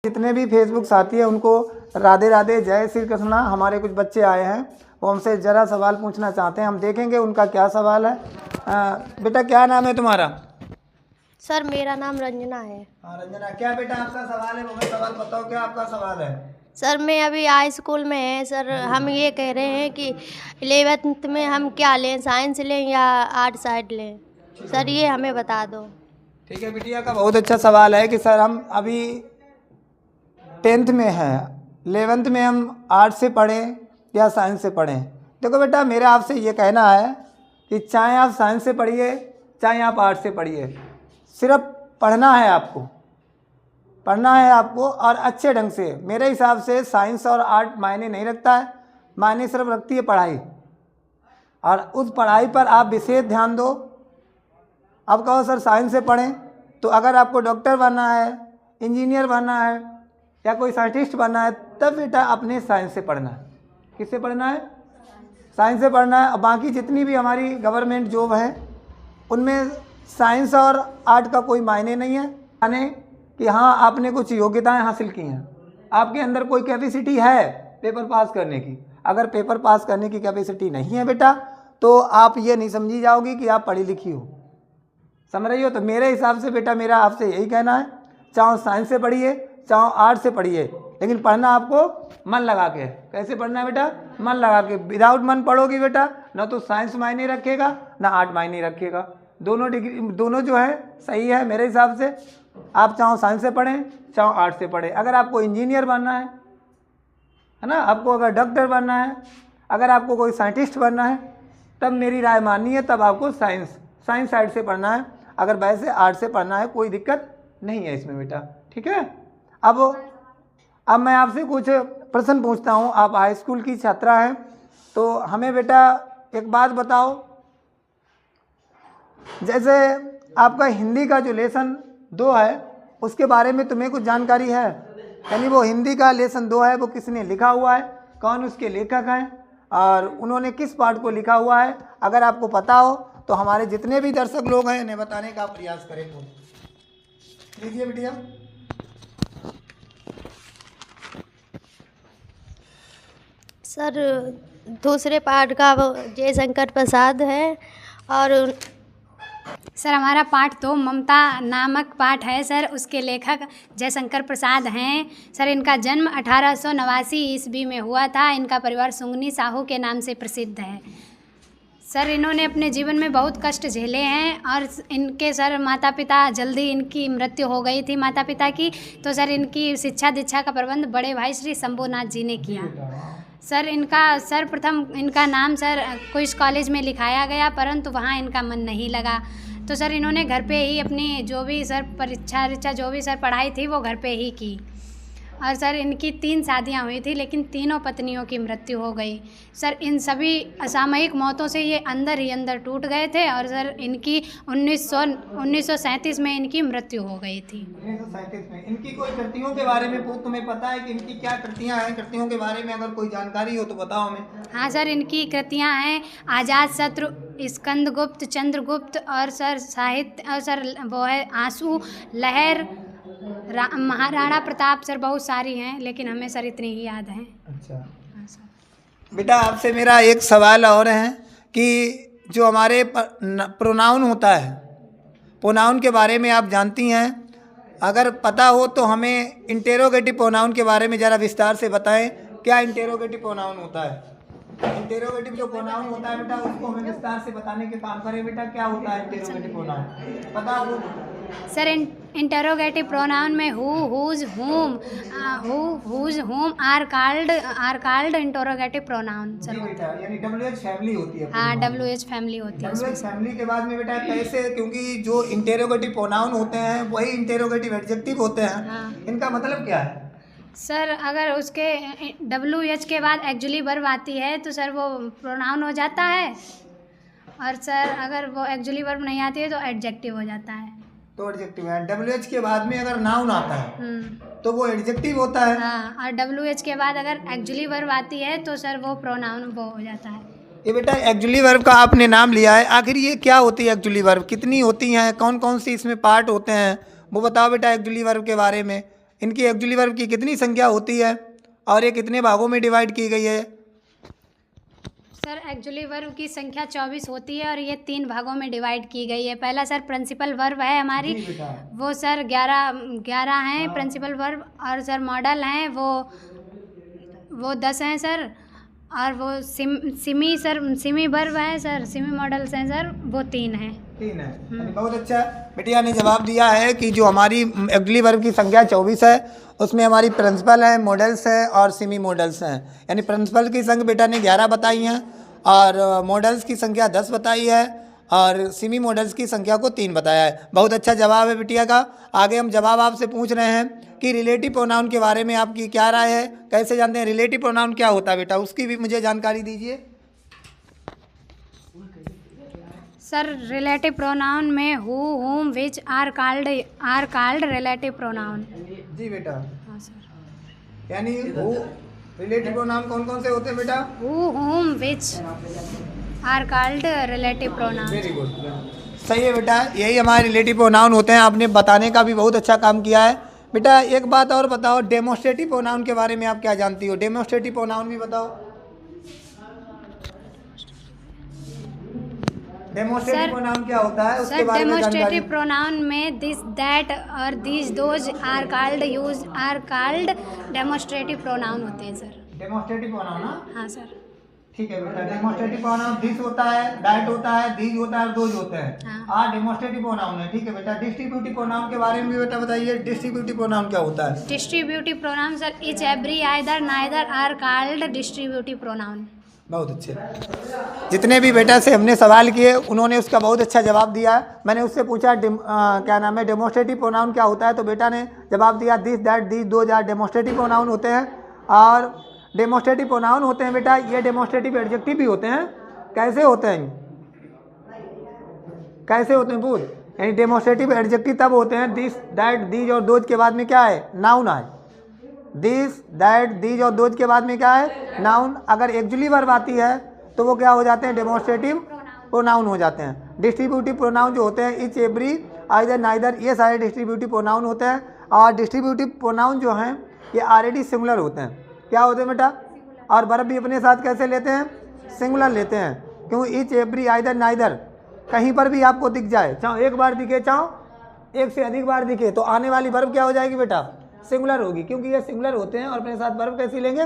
जितने भी फेसबुक साथी हैं उनको राधे राधे, जय श्री कृष्णा। हमारे कुछ बच्चे आए हैं, वो हमसे ज़रा सवाल पूछना चाहते हैं, हम देखेंगे उनका क्या सवाल है। बेटा क्या नाम है तुम्हारा? सर मेरा नाम रंजना है। हाँ रंजना, क्या बेटा आपका सवाल है? वो सवाल बताओ, क्या आपका सवाल है? सर मैं अभी हाई स्कूल में है सर, हम ये कह रहे हैं कि 11th में हम क्या लें, साइंस लें या आर्ट साइड लें? सर ये हमें बता दो। ठीक है, बिटिया का बहुत अच्छा सवाल है कि सर हम अभी 10th में हैं, 11th में हम आर्ट से पढ़ें या साइंस से पढ़ें। देखो बेटा, मेरा आपसे ये कहना है कि चाहे आप साइंस से पढ़िए चाहे आप आर्ट से पढ़िए, सिर्फ पढ़ना है आपको, पढ़ना है आपको और अच्छे ढंग से। मेरे हिसाब से साइंस और आर्ट मायने नहीं रखता है, मायने सिर्फ रखती है पढ़ाई, और उस पढ़ाई पर आप विशेष ध्यान दो। अब कहो सर साइंस से पढ़ें, तो अगर आपको डॉक्टर बनना है, इंजीनियर बनना है या कोई साइंटिस्ट बनना है, तब बेटा अपने साइंस से पढ़ना है। किससे पढ़ना है? साइंस से पढ़ना है। और बाकी जितनी भी हमारी गवर्नमेंट जॉब है उनमें साइंस और आर्ट का कोई मायने नहीं है, माने कि हाँ आपने कुछ योग्यताएं हासिल की हैं, आपके अंदर कोई कैपेसिटी है पेपर पास करने की। अगर पेपर पास करने की कैपेसिटी नहीं है बेटा, तो आप ये नहीं समझी जाओगी कि आप पढ़ी लिखी हो, समझ रही हो? तो मेरे हिसाब से बेटा मेरा आपसे यही कहना है, चाहे साइंस से पढ़िए चाहे आर्ट से पढ़िए, लेकिन पढ़ना आपको मन लगा के। कैसे पढ़ना है बेटा? मन लगा के। विदाउट मन पढ़ोगी बेटा, ना तो साइंस मायने रखेगा ना आर्ट मायने रखेगा। दोनों डिग्री, दोनों जो है सही है मेरे हिसाब से। आप चाहो साइंस से पढ़ें चाहो आर्ट से पढ़ें। अगर आपको इंजीनियर बनना है ना, आपको अगर डॉक्टर बनना है, अगर आपको कोई साइंटिस्ट बनना है, तब मेरी राय माननी है, तब आपको साइंस साइड से पढ़ना है। अगर वैसे आर्ट से पढ़ना है कोई दिक्कत नहीं है इसमें बेटा, ठीक है? अब मैं आपसे कुछ प्रश्न पूछता हूँ। आप हाई स्कूल की छात्रा हैं, तो हमें बेटा एक बात बताओ, जैसे आपका हिंदी का जो लेसन 2 है उसके बारे में तुम्हें कुछ जानकारी है? यानी वो हिंदी का लेसन 2 है, वो किसने लिखा हुआ है, कौन उसके लेखक हैं और उन्होंने किस पाठ को लिखा हुआ है? अगर आपको पता हो तो हमारे जितने भी दर्शक लोग हैं इन्हें बताने का प्रयास करें। तो लीजिए बेटिया। सर दूसरे पार्ट का वो जयशंकर प्रसाद है, और सर हमारा पाठ तो ममता नामक पाठ है सर, उसके लेखक जयशंकर प्रसाद हैं। सर इनका जन्म 1889 ईस्वी में हुआ था। इनका परिवार सुंगनी साहू के नाम से प्रसिद्ध है। सर इन्होंने अपने जीवन में बहुत कष्ट झेले हैं, और इनके सर माता पिता, जल्दी इनकी मृत्यु हो गई थी माता पिता की, तो सर इनकी शिक्षा दीक्षा का प्रबंध बड़े भाई श्री शंभुनाथ जी ने किया। सर प्रथम इनका नाम सर क्वींस कॉलेज में लिखाया गया, परंतु वहाँ इनका मन नहीं लगा, तो सर इन्होंने घर पे ही अपनी जो भी सर परीक्षा जो भी सर पढ़ाई थी वो घर पे ही की। और सर इनकी 3 शादियां हुई थी, लेकिन तीनों पत्नियों की मृत्यु हो गई। सर इन सभी असामयिक मौतों से ये अंदर ही अंदर टूट गए थे, और सर इनकी 1937 में इनकी मृत्यु हो गई थी। 1937 में। इनकी कोई कृतियों के बारे में तुम्हें पता है कि इनकी क्या कृतियां हैं? कृतियों के बारे में अगर कोई जानकारी हो तो बताओ हमें। हाँ सर, इनकी कृतियाँ हैं आज़ाद शत्रु, स्कंदगुप्त, चंद्रगुप्त, और सर साहित्य, और सर वो है आंसू, लहर, महाराणा प्रताप, सर बहुत सारी हैं, लेकिन हमें सर इतनी ही याद हैं। अच्छा हाँ सर। बेटा, आपसे मेरा एक सवाल और है कि जो हमारे प्रोनाउन होता है, प्रोनाउन के बारे में आप जानती हैं? अगर पता हो तो हमें इंटेरोगेटिव प्रोनाउन के बारे में ज़रा विस्तार से बताएं। क्या इंटेरोगेटिव प्रोनाउन होता है? इंटेरोगेटिव जो प्रोनाउन होता है बेटा, उसको हमें विस्तार से बताने के काम करें। बेटा क्या होता है इंटेरोगेटिव प्रोनाउन, पता हो? सर इंटरोगेटिव प्रोनाउन में who, whose, whom are called interrogative pronoun sir. बेटा यानी WH फैमिली होती है। हाँ, WH फैमिली होती है। WH फैमिली के बाद में बेटा कैसे, क्योंकि जो इंटेरोगेटिव प्रोनाउन होते हैं वही इंटेरोगेटिव एडजेक्टिव होते हैं। हाँ। इनका मतलब क्या है? सर अगर उसके WH के बाद एक्चुअली वर्ब आती है तो सर वो प्रोनाउन हो जाता है, और सर अगर वो एक्चुअली वर्ब नहीं आती है तो एडजेक्टिव हो जाता है। तो एडजेक्टिव है। WH के बाद में अगर नाउन आता है तो वो एडजेक्टिव होता है। हाँ, और WH के बाद अगर एक्चुअली वर्ब आती है तो सर वो प्रोनाउन वो हो जाता है। ये बेटा एक्चुअली वर्ब का आपने नाम लिया है, आखिर ये क्या होती है एक्चुअली वर्ब? कितनी होती हैं? कौन कौन सी इसमें पार्ट होते हैं? वो बताओ बेटा एक्चुअली वर्ब के बारे में। इनकी एक्चुअली वर्ब की कितनी संख्या होती है और ये कितने भागों में डिवाइड की गई है? सर एक्चुअली वर्ब की संख्या 24 होती है और ये 3 भागों में डिवाइड की गई है। पहला सर प्रिंसिपल वर्ब है हमारी, जी बेटा। वो सर 11 हैं प्रिंसिपल वर्ब, और सर मॉडल हैं वो 10 हैं सर, और वो सिमी वर्ब है सर, सिमी मॉडल्स हैं सर, वो 3 हैं। 3 है। यानी बहुत अच्छा, बिटिया ने जवाब दिया है कि जो हमारी एक्चुअली वर्ब की संख्या 24 है उसमें हमारी प्रिंसिपल है, मॉडल्स है और सिमी मॉडल्स हैं। यानी प्रिंसिपल की संख्या बेटा ने 11 बताई हैं और मॉडल्स की संख्या 10 बताई है और सिमी मॉडल्स की संख्या को 3 बताया है। बहुत अच्छा जवाब है बिटिया का। आगे हम जवाब आपसे पूछ रहे हैं कि रिलेटिव प्रोनाउन के बारे में आपकी क्या राय है, कैसे जानते हैं रिलेटिव प्रोनाउन क्या होता है बेटा, उसकी भी मुझे जानकारी दीजिए। सर रिलेटिव प्रोनाउन में who, whom, which are called relative pronoun. जी बेटा। हाँ सर। यानी रिलेटिव प्रोनाउन कौन कौन से होते हैं बेटा? Who, whom, which are called relative pronoun. Very good, सही है बेटा, यही हमारे रिलेटिव प्रोनाउन होते हैं। आपने बताने का भी बहुत अच्छा काम किया है बेटा। एक बात और बताओ, डेमोस्ट्रेटिव प्रोनाउन के बारे में आप क्या जानती हो? डेमोस्ट्रेटिव प्रोनाउन भी बताओ। डेमोस्ट्रेटिव प्रोनाउन क्या होता है उसके सर बारे में जानकारी। डेमोस्ट्रेटिव प्रोनाउन में दिस, दैट और these, those are called demonstrative pronoun होते हैं सर। डेमोस्ट्रेटिव प्रोनाउन, हाँ सर। ठीक है बेटा। डेमोस्ट्रेटिव प्रोनाउन दिस होता है, दैट होता है, दीज होता है और दोज होते हैं। हाँ। डेमोस्ट्रेटिव प्रोनाउन है, ठीक है बेटा। डिस्ट्रीब्यूटिव प्रोनाउन के बारे में भी बेटा बताइए, डिस्ट्रीब्यूटिव प्रोनाउन क्या होता है? Distributive pronoun sir each, every, either, neither are called distributive pronoun. बहुत अच्छे। जितने भी बेटा से हमने सवाल किए उन्होंने उसका बहुत अच्छा जवाब दिया है। मैंने उससे पूछा क्या नाम है डेमोस्ट्रेटिव प्रोनाउन क्या होता है, तो बेटा ने जवाब दिया this, that, these, those are demonstrative pronoun होते हैं। और डेमोस्ट्रेटिव प्रोनाउन होते हैं बेटा, ये डेमोस्ट्रेटिव एडजेक्टिव भी होते हैं। कैसे होते हैं? कैसे होते हैं पूछ। यानी डेमोस्ट्रेटिव एडजेक्टिव तब होते हैं दिस, दैट, दीज और दोज के बाद में क्या है? नाउन है। दिस, दैट, दीज और दोज के बाद में क्या है? नाउन। अगर एक्चुअली वर्ब आती है तो वो क्या हो जाते हैं? डेमोस्ट्रेटिव प्रोनाउन हो जाते हैं। डिस्ट्रीब्यूटिव प्रोनाउन जो होते हैं इच, एवरी, आइदर, नाइदर, ये सारे डिस्ट्रीब्यूटिव प्रोनाउन होते हैं। और डिस्ट्रीब्यूटिव प्रोनाउन जो हैं ये ऑलरेडी सिंगुलर होते हैं। क्या होते हैं बेटा? और वर्ब भी अपने साथ कैसे लेते हैं? सिंगुलर लेते हैं। क्यों? इच, एवरी, आइदर, नाइदर कहीं पर भी आपको दिख जाए, चाहे एक बार दिखे चाहे एक से अधिक बार दिखे, तो आने वाली वर्ब क्या हो जाएगी बेटा? सिंगुलर होगी, क्योंकि ये सिंगुलर होते हैं और अपने साथ वर्ब कैसी लेंगे?